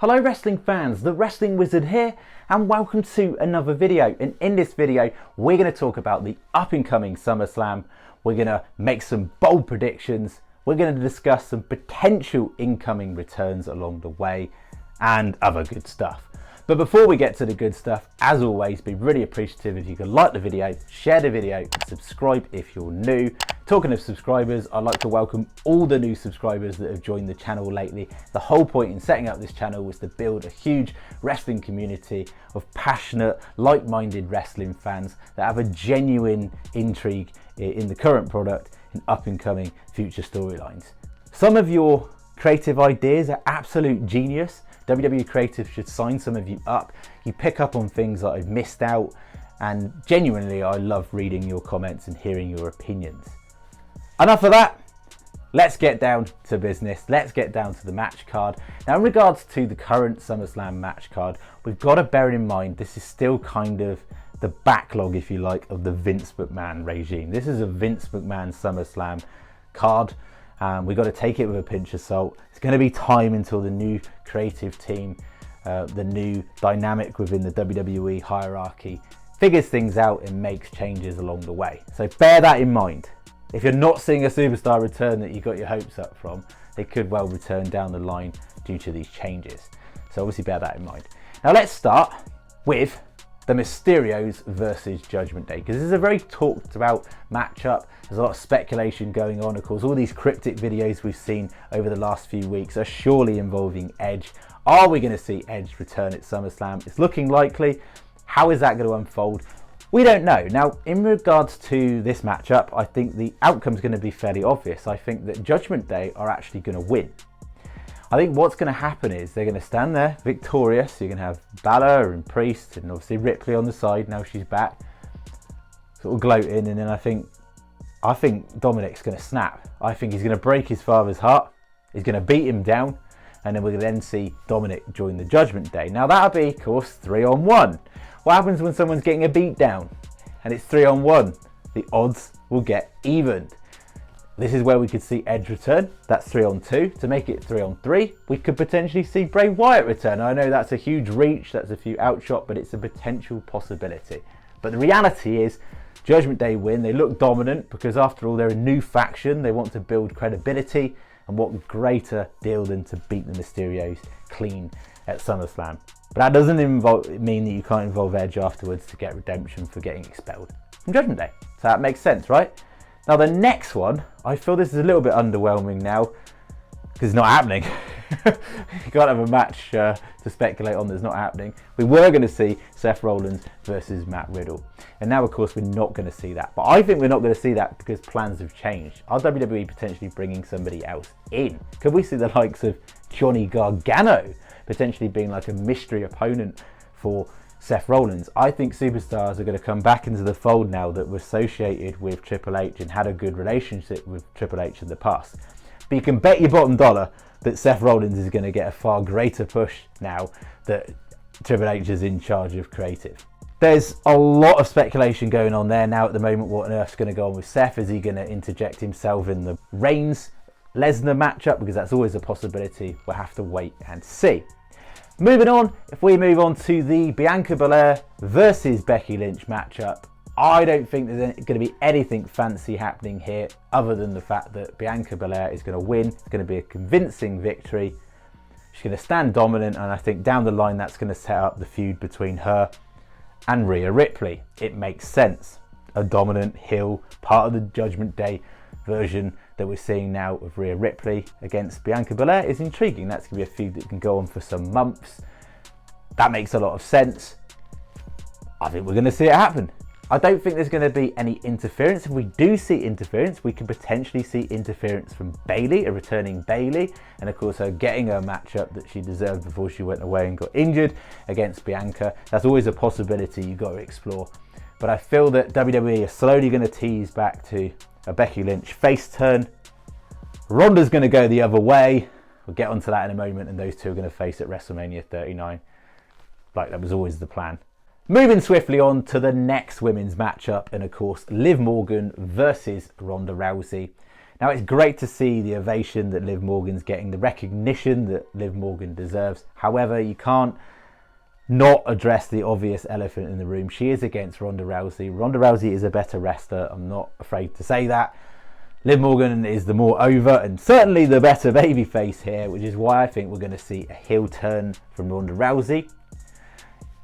Hello wrestling fans, the Wrestling Wizard here and welcome to another video. And in this video we're going to talk about the up and coming Summerslam. We're going to make some bold predictions. We're going to discuss some potential incoming returns along the way and other good stuff. But before we get to the good stuff, as always, be really appreciative if you could like the video, share the video, and subscribe if you're new. Talking of subscribers, I'd like to welcome all the new subscribers that have joined the channel lately. The whole point in setting up this channel was to build a huge wrestling community of passionate, like-minded wrestling fans that have a genuine intrigue in the current product and up-and-coming future storylines. Some of your creative ideas are absolute genius. WWE Creative should sign some of you up. You pick up on things that I've missed out, and genuinely I love reading your comments and hearing your opinions. Enough of that, let's get down to business. Let's get down to the match card. Now in regards to the current SummerSlam match card, we've got to bear in mind this is still kind of the backlog, if you like, of the Vince McMahon regime. This is a Vince McMahon SummerSlam card. We've got to take it with a pinch of salt. It's going to be time until the new creative team, the new dynamic within the WWE hierarchy, figures things out and makes changes along the way. So bear that in mind. If you're not seeing a superstar return that you got your hopes up from, they could well return down the line due to these changes. So obviously bear that in mind. Now let's start with the Mysterios versus Judgment Day, because this is a very talked about matchup. There's a lot of speculation going on. Of course, all these cryptic videos we've seen over the last few weeks are surely involving Edge. Are we going to see Edge return at SummerSlam? It's looking likely. How is that going to unfold? We don't know. Now, in regards to this matchup, I think the outcome is going to be fairly obvious. I think that Judgment Day are actually going to win. I think what's going to happen is they're going to stand there victorious. You're going to have Belair and Priest and obviously Ripley on the side. Now she's back, sort of gloating. And then I think Dominic's going to snap. I think he's going to break his father's heart. He's going to beat him down. And then we're going to then see Dominic join the Judgment Day. Now that'll be, of course, 3-on-1. What happens when someone's getting a beat down and it's 3-on-1? The odds will get evened. This is where we could see Edge return. That's 3-on-2. To make it 3-on-3, we could potentially see Bray Wyatt return. I know that's a huge reach, that's a few outshot, but it's a potential possibility. But the reality is, Judgment Day win. They look dominant because after all, they're a new faction. They want to build credibility. And what greater deal than to beat the Mysterios clean at SummerSlam. But that doesn't mean that you can't involve Edge afterwards to get redemption for getting expelled from Judgment Day. So that makes sense, right? Now the next one, I feel this is a little bit underwhelming now because it's not happening. You can't have a match to speculate on that's not happening. We were going to see Seth Rollins versus Matt Riddle. And now of course we're not going to see that. But I think we're not going to see that because plans have changed. Are WWE potentially bringing somebody else in? Could we see the likes of Johnny Gargano potentially being like a mystery opponent for Seth Rollins? I think superstars are going to come back into the fold now that were associated with Triple H and had a good relationship with Triple H in the past. But you can bet your bottom dollar that Seth Rollins is going to get a far greater push now that Triple H is in charge of creative. There's a lot of speculation going on there now at the moment. What on earth's going to go on with Seth? Is he going to interject himself in the Reigns-Lesnar matchup? Because that's always a possibility. We'll have to wait and see. Moving on, if we move on to the Bianca Belair versus Becky Lynch matchup, I don't think there's going to be anything fancy happening here other than the fact that Bianca Belair is going to win. It's going to be a convincing victory. She's going to stand dominant, and I think down the line that's going to set up the feud between her and Rhea Ripley. It makes sense. A dominant heel, part of the Judgment Day version that we're seeing now of Rhea Ripley against Bianca Belair is intriguing. That's going to be a feud that can go on for some months. That makes a lot of sense. I think we're going to see it happen. I don't think there's going to be any interference. If we do see interference, we could potentially see interference from Bayley, a returning Bayley, and of course her getting her matchup that she deserved before she went away and got injured against Bianca. That's always a possibility you've got to explore. But I feel that WWE are slowly going to tease back to a Becky Lynch face turn. Ronda's going to go the other way. We'll get onto that in a moment, and those two are going to face at WrestleMania 39. Like that was always the plan. Moving swiftly on to the next women's matchup, and of course Liv Morgan versus Ronda Rousey. Now, it's great to see the ovation that Liv Morgan's getting, the recognition that Liv Morgan deserves. However, you can't not address the obvious elephant in the room. She is against Ronda Rousey. Ronda Rousey is a better wrestler. I'm not afraid to say that. Liv Morgan is the more over and certainly the better babyface here, which is why I think we're going to see a heel turn from Ronda Rousey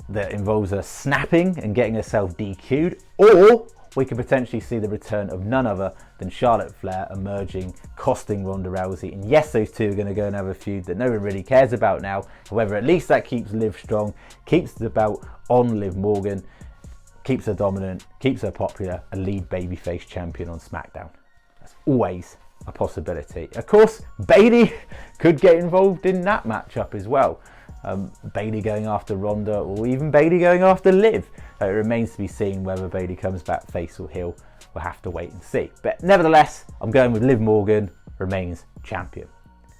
that involves her snapping and getting herself DQ'd, or we could potentially see the return of none other than Charlotte Flair emerging, costing Ronda Rousey. And yes, those two are going to go and have a feud that no one really cares about now. However, at least that keeps Liv strong, keeps the belt on Liv Morgan, keeps her dominant, keeps her popular, a lead babyface champion on SmackDown. That's always a possibility. Of course, Bayley could get involved in that matchup as well. Bayley going after Ronda, or even Bayley going after Liv. It remains to be seen whether Bayley comes back face or heel. We'll have to wait and see. But nevertheless, I'm going with Liv Morgan remains champion.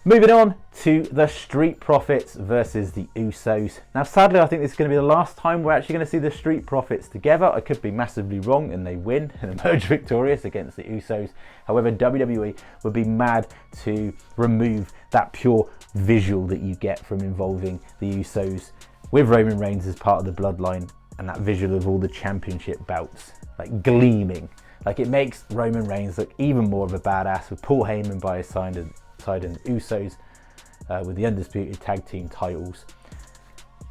Moving on to the Street Profits versus the Usos. Now, sadly, I think this is going to be the last time we're actually going to see the Street Profits together. I could be massively wrong and they win and emerge victorious against the Usos. However, WWE would be mad to remove that pure visual that you get from involving the Usos with Roman Reigns as part of the bloodline, and that visual of all the championship belts like gleaming. Like, it makes Roman Reigns look even more of a badass with Paul Heyman by his side and the Usos with the undisputed tag team titles.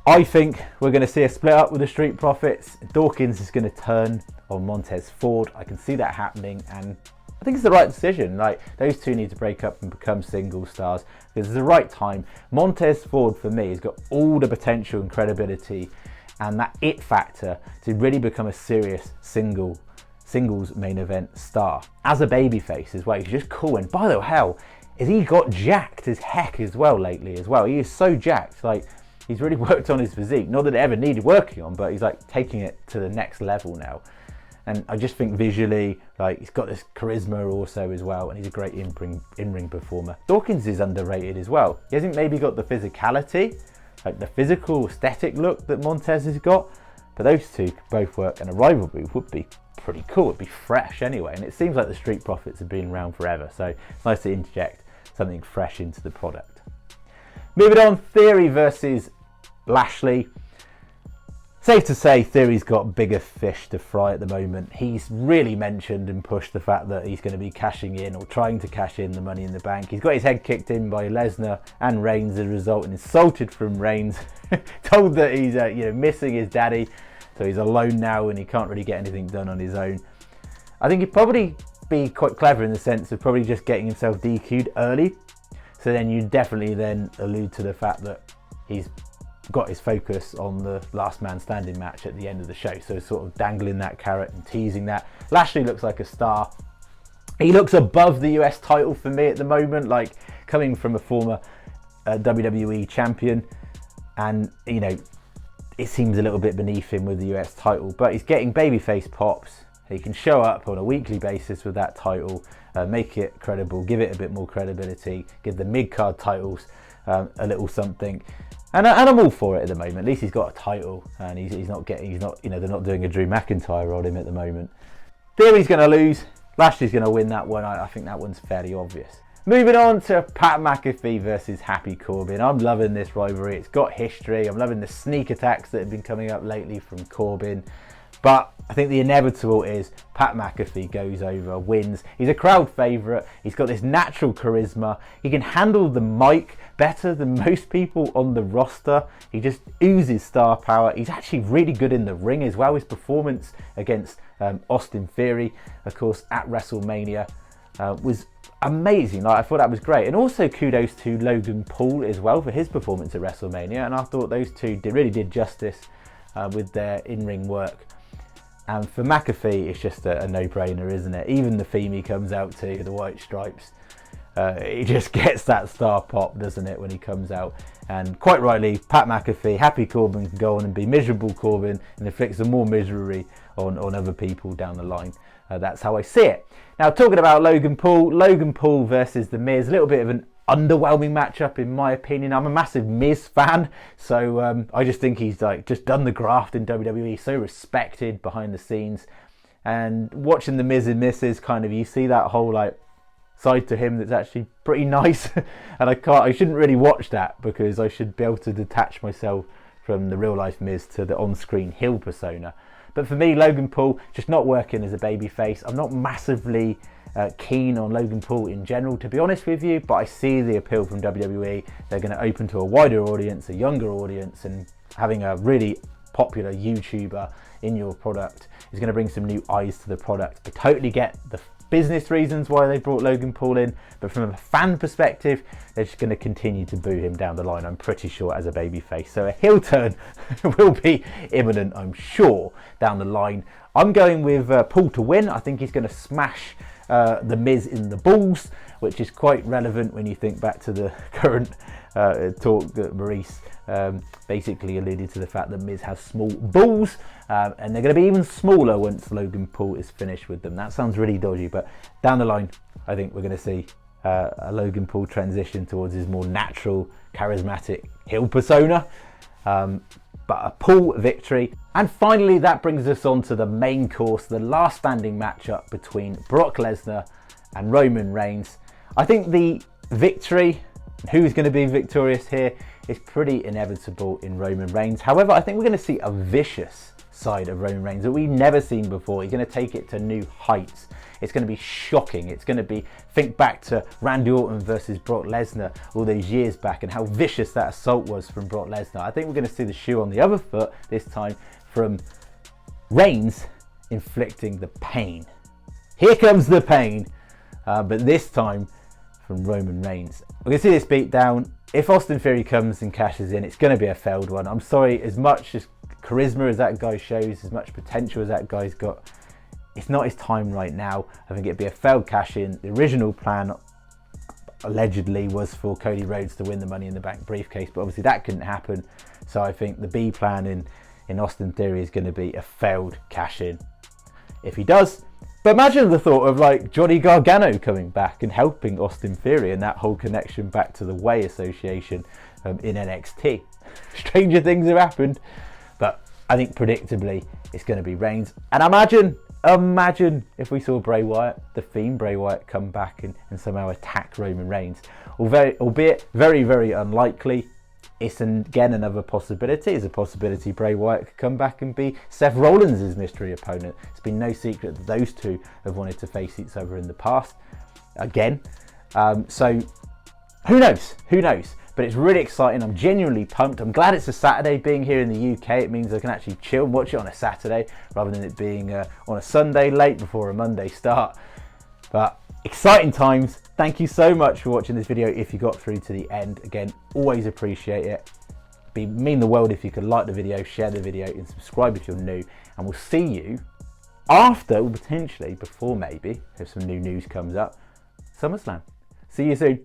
I think we're going to see a split up with the Street Profits. Dawkins is going to turn on Montez Ford. I can see that happening, and I think it's the right decision. Like, those two need to break up and become single stars because it's the right time. Montez Ford, for me, has got all the potential and credibility and that it factor to really become a serious singles main event star as a babyface as well. He's just cool, and by the hell, is he got jacked as heck as well lately as well. He is so jacked. Like, he's really worked on his physique. Not that it ever needed working on, but he's like taking it to the next level now. And I just think visually, like, he's got this charisma also as well, and he's a great in-ring performer. Dawkins is underrated as well. He hasn't maybe got the physicality, like the physical aesthetic look that Montez has got, but those two could both work, and a rivalry would be pretty cool. It'd be fresh anyway, and it seems like the Street Profits have been around forever, so it's nice to interject something fresh into the product. Moving on, Theory versus Lashley. Safe to say Theory's got bigger fish to fry at the moment. He's really mentioned and pushed the fact that he's going to be cashing in or trying to cash in the Money in the Bank. He's got his head kicked in by Lesnar and Reigns as a result, and insulted from Reigns, told that he's missing his daddy, so he's alone now and he can't really get anything done on his own. I think he'd probably be quite clever in the sense of probably just getting himself DQ'd early, so then you definitely then allude to the fact that he's got his focus on the last man standing match at the end of the show, so sort of dangling that carrot and teasing that. Lashley looks like a star. He looks above the US title for me at the moment, like coming from a former WWE champion, and it seems a little bit beneath him with the US title, but he's getting babyface pops. He can show up on a weekly basis with that title, make it credible, give it a bit more credibility, give the mid-card titles a little something. And I'm all for it at the moment. At least he's got a title, and they're not doing a Drew McIntyre on him at the moment. Theory's going to lose. Lashley's going to win that one. I think that one's fairly obvious. Moving on to Pat McAfee versus Happy Corbin. I'm loving this rivalry. It's got history. I'm loving the sneak attacks that have been coming up lately from Corbin. But I think the inevitable is Pat McAfee goes over, wins. He's a crowd favourite. He's got this natural charisma. He can handle the mic better than most people on the roster. He just oozes star power. He's actually really good in the ring as well. His performance against Austin Theory, of course, at WrestleMania was amazing. Like, I thought that was great. And also kudos to Logan Paul as well for his performance at WrestleMania. And I thought those two really did justice with their in-ring work. And for McAfee, it's just a no-brainer, isn't it? Even the theme he comes out to, the white stripes, he just gets that star pop, doesn't it, when he comes out? And quite rightly, Pat McAfee, Happy Corbin can go on and be miserable Corbin and inflict some more misery on other people down the line. That's how I see it. Now, talking about Logan Paul versus The Miz, a little bit of an underwhelming matchup in my opinion. I'm a massive Miz fan, so I just think he's just done the graft in WWE, so respected behind the scenes. And watching The Miz and Mrs. kind of, you see that whole side to him that's actually pretty nice. And I shouldn't really watch that, because I should be able to detach myself from the real life Miz to the on-screen heel persona. But for me, Logan Paul just not working as a babyface. I'm not massively keen on Logan Paul in general, to be honest with you, but I see the appeal from WWE. They're going to open to a wider audience, a younger audience, and having a really popular YouTuber in your product is going to bring some new eyes to the product. I totally get the business reasons why they brought Logan Paul in, but from a fan perspective, they're just going to continue to boo him down the line, I'm pretty sure, as a babyface. So a heel turn will be imminent, I'm sure, down the line. I'm going with Paul to win. I think he's going to smash the Miz in the balls, which is quite relevant when you think back to the current talk that Maurice basically alluded to, the fact that Miz has small balls, and they're going to be even smaller once Logan Paul is finished with them. That sounds really dodgy, but down the line, I think we're going to see a Logan Paul transition towards his more natural, charismatic heel persona. But a Paul victory. And finally, that brings us on to the main course, the last standing matchup between Brock Lesnar and Roman Reigns. I think the victory, who's going to be victorious here, is pretty inevitable in Roman Reigns. However, I think we're going to see a vicious side of Roman Reigns that we've never seen before. He's going to take it to new heights. It's going to be shocking. It's going to be, think back to Randy Orton versus Brock Lesnar all those years back, and how vicious that assault was from Brock Lesnar. I think we're going to see the shoe on the other foot this time, from Reigns inflicting the pain. Here comes the pain, but this time from Roman Reigns. We're going to see this beat down. If Austin Theory comes and cashes in, it's going to be a failed one. I'm sorry, as much as charisma as that guy shows, as much potential as that guy's got, it's not his time right now. I think it'd be a failed cash in. The original plan allegedly was for Cody Rhodes to win the Money in the Bank briefcase, but obviously that couldn't happen. So I think the B plan in Austin Theory is going to be a failed cash in if he does. But imagine the thought of like Johnny Gargano coming back and helping Austin Theory, and that whole connection back to the Way Association in NXT. Stranger things have happened, but I think predictably it's going to be Reigns. And imagine if we saw Bray Wyatt, the Fiend Bray Wyatt, come back and somehow attack Roman Reigns. Albeit very, very unlikely. It's again another possibility. It's a possibility Bray Wyatt could come back and be Seth Rollins' mystery opponent. It's been no secret that those two have wanted to face each other in the past. Again. So who knows? Who knows? But it's really exciting. I'm genuinely pumped. I'm glad it's a Saturday. Being here in the UK, it means I can actually chill and watch it on a Saturday rather than it being on a Sunday late before a Monday start. But exciting times. Thank you so much for watching this video. If you got through to the end, again, always appreciate it. It'd mean the world if you could like the video, share the video, and subscribe if you're new. And we'll see you after, or potentially before maybe, if some new news comes up, SummerSlam. See you soon.